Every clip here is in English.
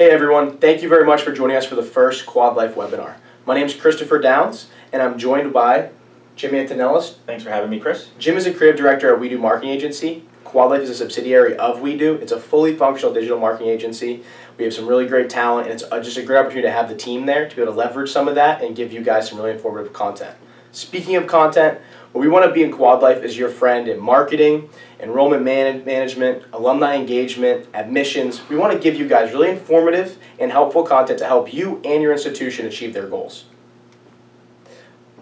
Hey everyone, thank you very much for joining us for the first Quadlyfe webinar. My name is Christopher Downs, and I'm joined by Jim Antonelis. Thanks for having me, Chris. Jim is a creative director at wedu Marketing Agency. Quadlyfe is a subsidiary of wedu. It's a fully functional digital marketing agency. We have some really great talent, and it's just a great opportunity to have the team there to be able to leverage some of that and give you guys some really informative content. Speaking of content, what we want to be in Quadlyfe is your friend in marketing, enrollment management, alumni engagement, admissions. We want to give you guys really informative and helpful content to help you and your institution achieve their goals.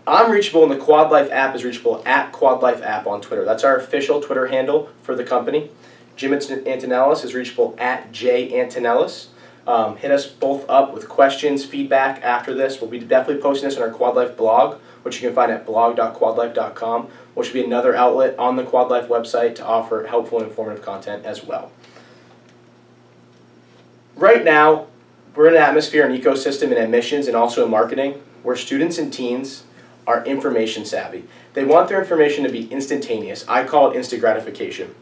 I'm reachable, and the Quadlyfe app is reachable at Quadlyfe app on Twitter. That's our official Twitter handle for the company. Jim Antonelis is reachable at jantonelis. Hit us both up with questions, feedback after this. We'll be definitely posting this on our Quadlyfe blog, which you can find at blog.quadlyfe.com, which will be another outlet on the Quadlyfe website to offer helpful and informative content as well. Right now, we're in an atmosphere and ecosystem in admissions and also in marketing where students and teens are information savvy. They want their information to be instantaneous. I call it instant gratification.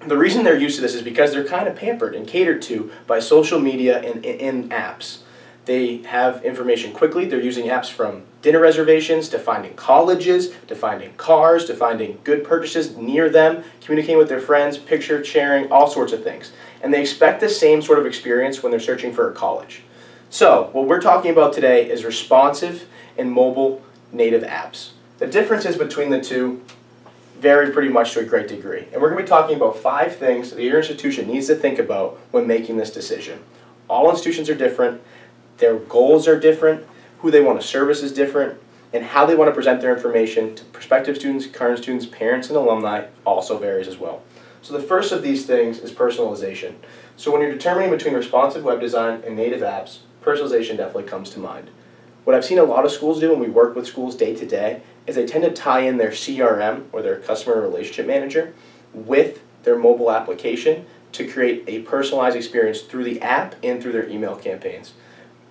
The reason they're used to this is because they're kind of pampered and catered to by social media and in apps. They have information quickly. They're using apps from dinner reservations to finding colleges, to finding cars, to finding good purchases near them, communicating with their friends, picture sharing, all sorts of things. And they expect the same sort of experience when they're searching for a college. So what we're talking about today is responsive and mobile native apps. The differences between the two vary pretty much to a great degree. And we're going to be talking about 5 things that your institution needs to think about when making this decision. All institutions are different, their goals are different, who they want to service is different, and how they want to present their information to prospective students, current students, parents, and alumni also varies as well. So the first of these things is personalization. So when you're determining between responsive web design and native apps, personalization definitely comes to mind. What I've seen a lot of schools do when we work with schools day to day is they tend to tie in their CRM, or their customer relationship manager, with their mobile application to create a personalized experience through the app and through their email campaigns.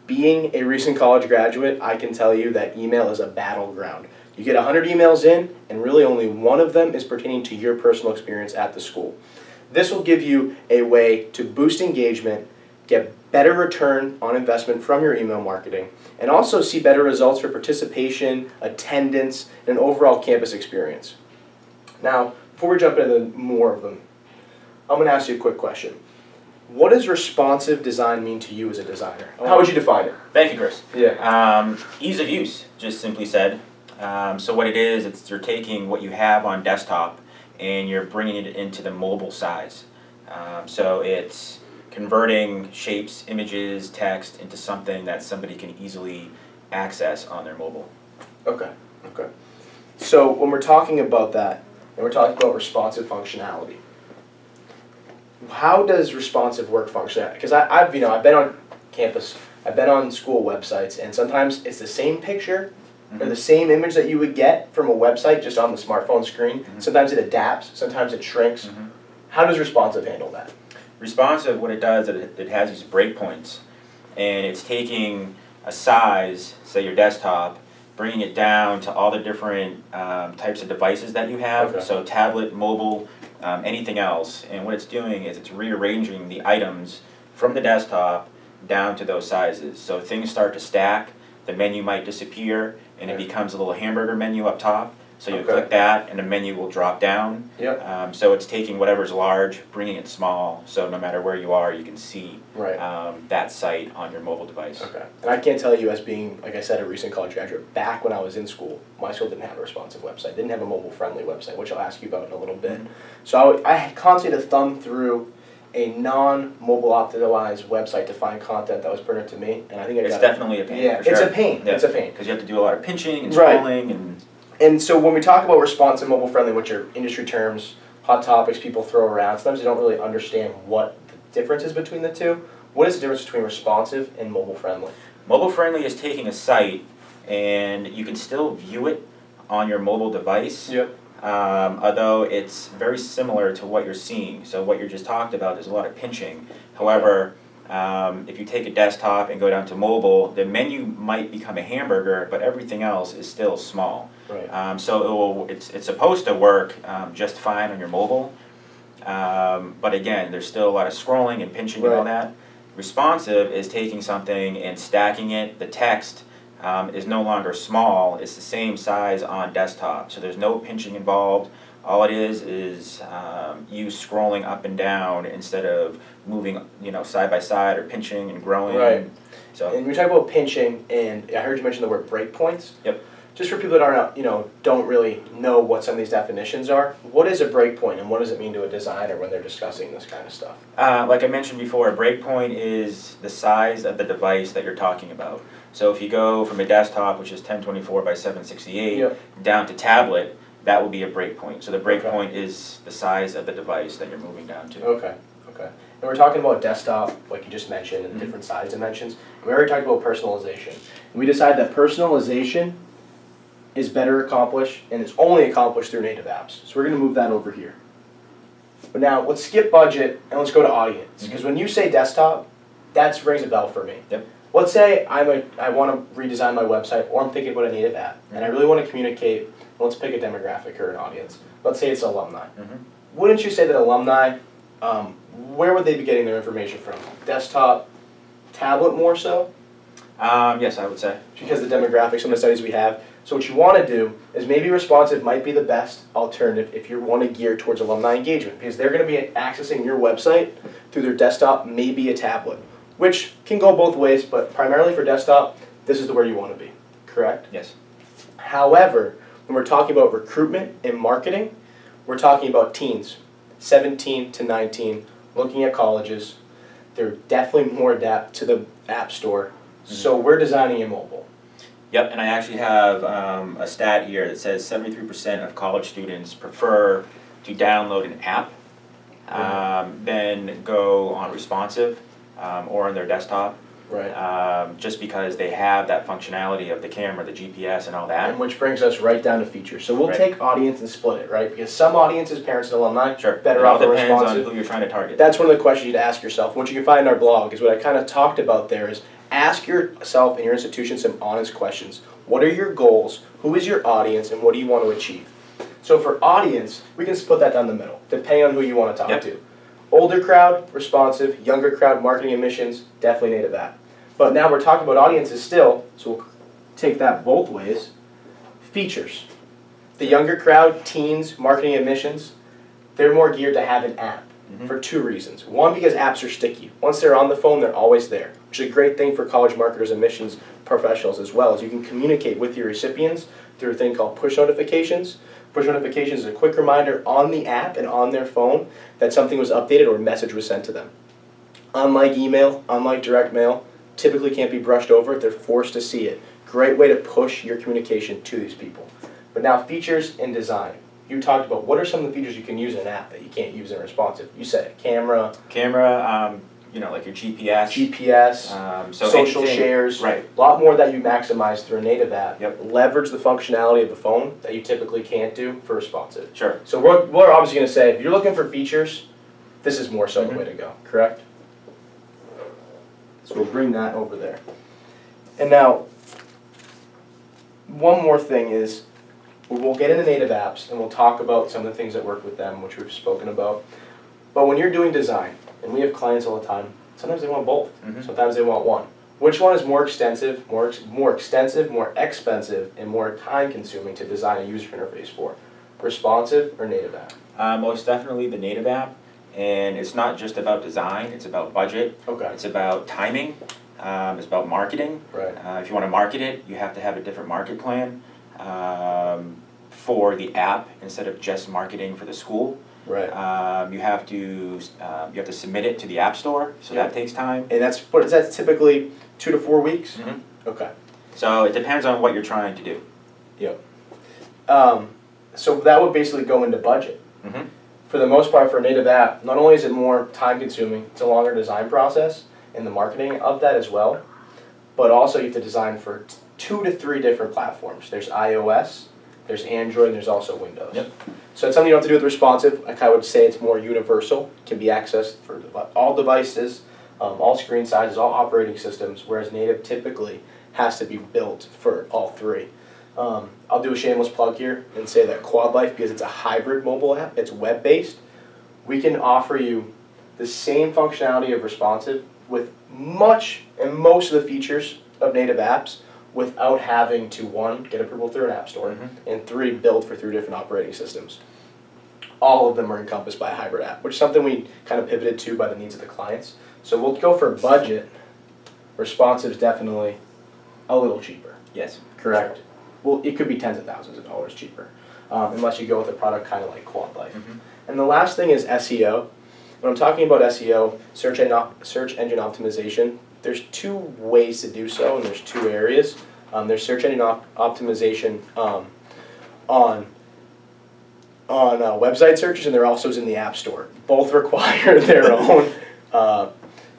Being a recent college graduate, I can tell you that email is a battleground. You get 100 emails in, and really only one of them is pertaining to your personal experience at the school. This will give you a way to boost engagement, get better return on investment from your email marketing, and also see better results for participation, attendance, and overall campus experience. Now, before we jump into more of them, I'm going to ask you a quick question. What does responsive design mean to you as a designer? How would you define it? Thank you, Chris. Yeah. Ease of use, just simply said. So what it is, you're taking what you have on desktop and you're bringing it into the mobile size. So it's converting shapes, images, text into something that somebody can easily access on their mobile. Okay. So when we're talking about that, and we're talking about responsive functionality, how does responsive work function? Because I've been on campus, I've been on school websites, and sometimes it's the same picture or the same image that you would get from a website just on the smartphone screen. Sometimes it adapts, sometimes it shrinks. How does responsive handle that? Responsive, what it does, it has these breakpoints, and it's taking a size, say your desktop, bringing it down to all the different types of devices that you have, so tablet, mobile, anything else, and what it's doing is it's rearranging the items from the desktop down to those sizes. So things start to stack, the menu might disappear, and it becomes a little hamburger menu up top. So you click that, and the menu will drop down. So it's taking whatever's large, bringing it small, so no matter where you are, you can see that site on your mobile device. And I can't tell you, as being, like I said, a recent college graduate, back when I was in school, my school didn't have a responsive website, didn't have a mobile-friendly website, which I'll ask you about in a little bit. So I constantly had to thumb through a non-mobile optimized website to find content that was pertinent to me, and I think it's definitely a pain. Yeah, for sure. It's a pain. Yeah. It's a pain because you have to do a lot of pinching and scrolling And so when we talk about responsive mobile friendly, which are industry terms, hot topics people throw around, sometimes they don't really understand what the difference is between the two. What is the difference between responsive and mobile friendly? Mobile friendly is taking a site and you can still view it on your mobile device. Although it's very similar to what you're seeing. So what you just talked about, there's a lot of pinching. However, if you take a desktop and go down to mobile, the menu might become a hamburger, but everything else is still small. So it's supposed to work just fine on your mobile, but again, there's still a lot of scrolling and pinching and all that. Responsive is taking something and stacking it. The text is no longer small, it's the same size on desktop. So there's no pinching involved. All it is you scrolling up and down instead of moving, side by side or pinching and growing. Right. So. And we talk about pinching, and I heard you mention the word breakpoints. Yep. Just for people that aren't, don't really know what some of these definitions are, what is a breakpoint and what does it mean to a designer when they're discussing this kind of stuff? Like I mentioned before, a breakpoint is the size of the device that you're talking about. So if you go from a desktop, which is 1024 by 768, Yep. down to tablet, that will be a breakpoint. So the breakpoint is the size of the device that you're moving down to. Okay. And we're talking about desktop, like you just mentioned, and different size dimensions. We already talked about personalization. And we decided that personalization is better accomplished, and it's only accomplished through native apps. So we're going to move that over here. But now, let's skip budget, and let's go to audience. Because when you say desktop, that rings a bell for me. Yep. Let's say I want to redesign my website, or I'm thinking about a native app, and I really want to communicate, let's pick a demographic or an audience. Let's say it's alumni. Wouldn't you say that alumni, where would they be getting their information from? Desktop, tablet more so? Yes, I would say. Because the demographics, some of the studies we have. So what you want to do is maybe responsive might be the best alternative if you want to gear towards alumni engagement, because they're going to be accessing your website through their desktop, maybe a tablet, which can go both ways, but primarily for desktop, this is where you want to be, correct? Yes. However, when we're talking about recruitment and marketing, we're talking about teens, 17 to 19, looking at colleges. They're definitely more adapt to the App Store, so we're designing in mobile. Yep, and I actually have a stat here that says 73% of college students prefer to download an app than go on responsive or on their desktop. Right. Just because they have that functionality of the camera, the GPS, and all that. And which brings us right down to features. So we'll take audience and split it, right? Because some audiences, parents and alumni, better off on responsive. Depends on who you're trying to target. That's one of the questions you'd ask yourself. What you can find in our blog is what I kind of talked about there is ask yourself and your institution some honest questions. What are your goals? Who is your audience? And what do you want to achieve? So for audience, we can split that down the middle, depending on who you want to talk to. Older crowd, responsive. Younger crowd, marketing and missions, definitely native app. But now we're talking about audiences still, so we'll take that both ways. Features. The younger crowd, teens, marketing and missions, they're more geared to have an app for two reasons. One, because apps are sticky. Once they're on the phone, they're always there, which is a great thing for college marketers and missions professionals as well, as you can communicate with your recipients through a thing called push notifications. Push notifications is a quick reminder on the app and on their phone that something was updated or a message was sent to them. Unlike email, unlike direct mail, typically can't be brushed over. They're forced to see it. Great way to push your communication to these people. But now features and design. You talked about what are some of the features you can use in an app that you can't use in responsive. You said it. Camera, like your GPS. So social shares. Right. A lot more that you maximize through a native app. Yep. Leverage the functionality of the phone that you typically can't do for responsive. Sure. So we're obviously going to say if you're looking for features, this is more so the way to go. Correct? So we'll bring that over there. And now, one more thing is, we'll get into native apps and we'll talk about some of the things that work with them, which we've spoken about. But when you're doing design, and we have clients all the time, sometimes they want both. Sometimes they want one. Which one is more extensive, more expensive, and more time-consuming to design a user interface for? Responsive or native app? Most definitely the native app. And it's not just about design, it's about budget. Okay. It's about timing. It's about marketing. Right. If you want to market it, you have to have a different market plan for the app instead of just marketing for the school. Right. You have to submit it to the App Store, so that takes time. And that's typically 2 to 4 weeks? Okay. So it depends on what you're trying to do. Yep. So that would basically go into budget. For the most part, for a native app, not only is it more time consuming, it's a longer design process and the marketing of that as well, but also you have to design for 2 to 3 different platforms. There's iOS, there's Android, and there's also Windows. Yep. So it's something you don't have to do with responsive. Like I would say it's more universal, can be accessed for all devices, all screen sizes, all operating systems, whereas native typically has to be built for all 3. I'll do a shameless plug here and say that Quadlyfe, because it's a hybrid mobile app, it's web-based, we can offer you the same functionality of responsive with most of the features of native apps without having to, 1, get approval through an app store, and 3, build for 3 different operating systems. All of them are encompassed by a hybrid app, which is something we kind of pivoted to by the needs of the clients. So we'll go for budget. Responsive is definitely a little cheaper. Yes. Correct. Sure. Well, it could be tens of thousands of dollars cheaper, unless you go with a product kind of like Quadlyfe. And the last thing is SEO. When I'm talking about SEO, search engine optimization, there's 2 ways to do so, and there's 2 areas. There's search engine optimization on website searches, and there also is in the App Store. Both require their own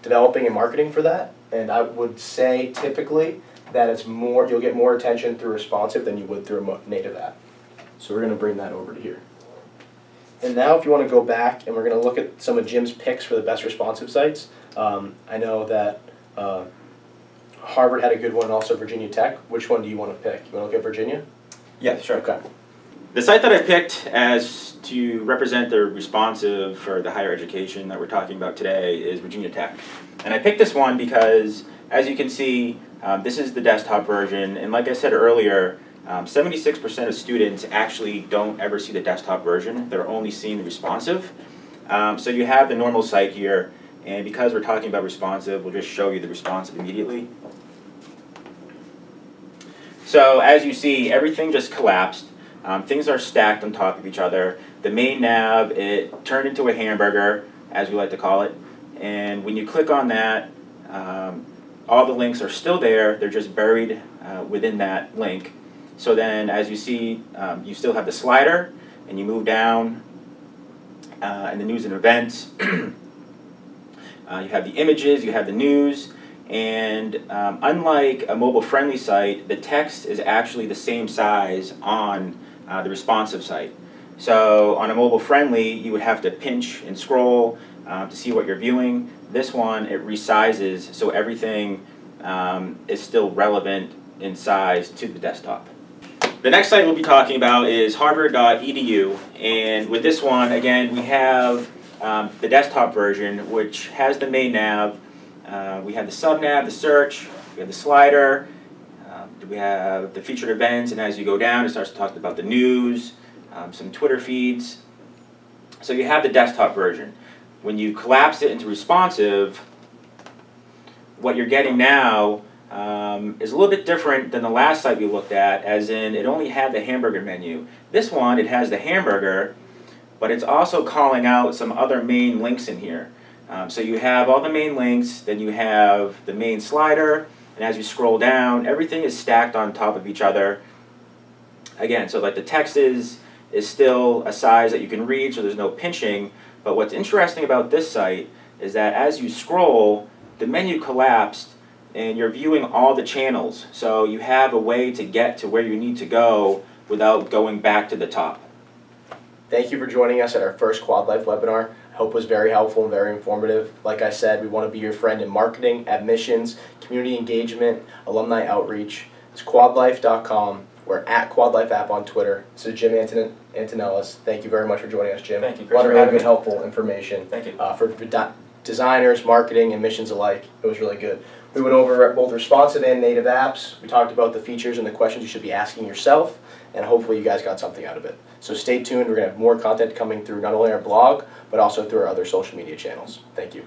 developing and marketing for that, and I would say typically that it's you'll get more attention through responsive than you would through a native app. So we're going to bring that over to here. And now if you want to go back and we're going to look at some of Jim's picks for the best responsive sites. I know that Harvard had a good one, and also Virginia Tech. Which one do you want to pick? You want to look at Virginia? Yeah, sure. Okay. The site that I picked as to represent the responsive for the higher education that we're talking about today is Virginia Tech. And I picked this one because, as you can see, this is the desktop version, and like I said earlier, 76% of students actually don't ever see the desktop version. They're only seeing the responsive. So you have the normal site here, and because we're talking about responsive, we'll just show you the responsive immediately. So as you see, everything just collapsed. Things are stacked on top of each other. The main nav, it turned into a hamburger, as we like to call it, and when you click on that, all the links are still there. They're just buried within that link. So then, as you see, you still have the slider, and you move down, and the news and events. You have the images, you have the news, and unlike a mobile-friendly site, the text is actually the same size on the responsive site. So on a mobile-friendly, you would have to pinch and scroll to see what you're viewing. This one, it resizes, so everything is still relevant in size to the desktop. The next site we'll be talking about is harvard.edu, and with this one, again, we have the desktop version, which has the main nav. We have the sub-nav, the search, we have the slider, we have the featured events, and as you go down, it starts to talk about the news, some Twitter feeds. So you have the desktop version. When you collapse it into responsive, what you're getting now is a little bit different than the last site we looked at, as in it only had the hamburger menu. This one, it has the hamburger, but it's also calling out some other main links in here. So you have all the main links, then you have the main slider, and as you scroll down, everything is stacked on top of each other. Again, so like the text is still a size that you can read, so there's no pinching. But what's interesting about this site is that as you scroll, the menu collapsed, and you're viewing all the channels. So you have a way to get to where you need to go without going back to the top. Thank you for joining us at our first Quadlyfe webinar. I hope it was very helpful and very informative. Like I said, we want to be your friend in marketing, admissions, community engagement, alumni outreach. It's quadlyfe.com. We're at Quadlyfe app on Twitter. This is Jim Antonelis. Thank you very much for joining us, Jim. Thank you, Chris. A lot of really good, helpful information. Thank you. For designers, marketing, and missions alike. It was really good. We went over both responsive and native apps. We talked about the features and the questions you should be asking yourself, and hopefully you guys got something out of it. So stay tuned. We're going to have more content coming through not only our blog, but also through our other social media channels. Thank you.